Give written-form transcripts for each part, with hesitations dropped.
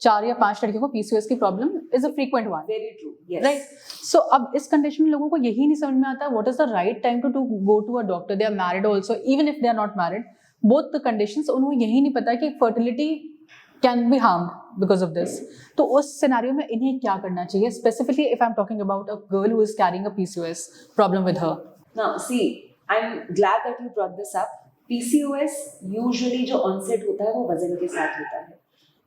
4 या 5 लड़कियों को पीसीओएस की problem is a frequent one. Very true, yes. Right. So अब इस कंडीशन में लोगों को यही नहीं समझ में आता what is the right time to go to a doctor. They are married also, even if they are not married, both the conditions, उनको यही नहीं पता कि fertility can be harmed because of this. तो उस सिनेरियो में इन्हें क्या करना चाहिए, specifically if I am talking about a girl who is carrying a PCOS problem with her. Now see, I am glad that you brought this up. PCOS usually जो onset होता है वो वजन के साथ होता है.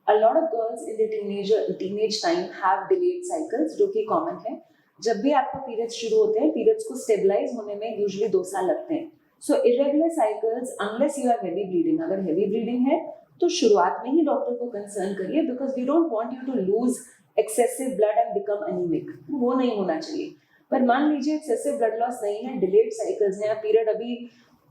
A lot of girls in their teenage time have delayed cycles, जो कि कॉमन है. जब भी आपका पीरियड्स शुरू होते हैं, पीरियड्स को स्टेबलाइज होने में यूजुअली 2 साल लगते हैं. So irregular cycles, unless you have heavy bleeding, अगर हेवी ब्लीडिंग है तो शुरुआत में ही डॉक्टर को कंसर्न करिए, because we don't want you to lose excessive blood and become anaemic. वो नहीं होना चाहिए. पर मान लीजिए एक्सेसिव ब्लड लॉस नहीं है, डिलेड साइकिल्स हैं, पीरियड अभी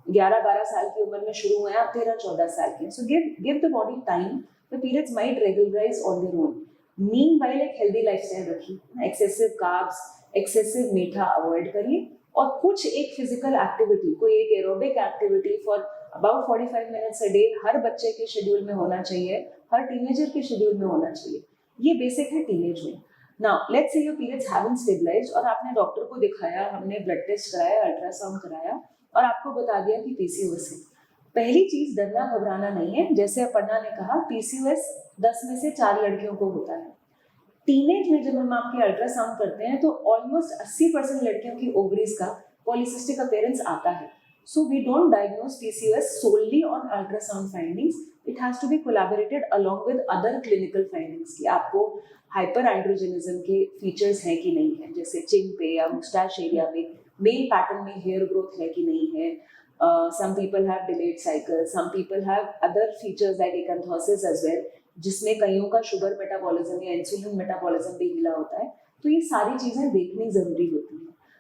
11-12 साल की उम्र में शुरू हुए हैं, आप 13-14 साल के. So give the body time. The periods might regularize on their own. Meanwhile, एक healthy lifestyle रखिए. Excessive carbs, excessive मीठा avoid करिए, और कुछ एक physical activity, कोई एक aerobic activity for about 45 minutes a day हर बच्चे के शेड्यूल में होना चाहिए, हर टीनेजर के शेड्यूल में होना चाहिए. ये बेसिक है टीनेज में. Now, let's say your periods haven't stabilized और आपने डॉक्टर को दिखाया, हमने ब्लड टेस्ट कराया, अल्ट्रासाउंड कराया और आपको बता दिया कि पीसीओएस है. पहली चीज डरना घबराना नहीं है. जैसे अपर्णा ने कहा, पीसीओएस 10 में से 4 लड़कियों को होता है. टीनेज में जब हम आपके अल्ट्रासाउंड करते हैं तो ऑलमोस्ट 80% लड़कियों की ओवरीज का पॉलीसिस्टिक अपीयरेंस आता है. So we don't diagnose PCOS solely on ultrasound findings. It has to be collaborated along with other clinical findings कि आपको हाइपर एंड्रोजेनिज्म के फीचर्स हैं कि नहीं है, जैसे चिन पे या मुस्टैच एरिया में मेल पैटर्न में हेयर ग्रोथ है कि नहीं है. Some people have delayed cycles, some people have other features like acanthosis as well, जिसमें कईयों का शुगर मेटाबॉलिज्म या इंसुलिन मेटाबॉलिज्म भी हिला होता है. तो ये सारी चीजें देखनी जरूरी होती हैं.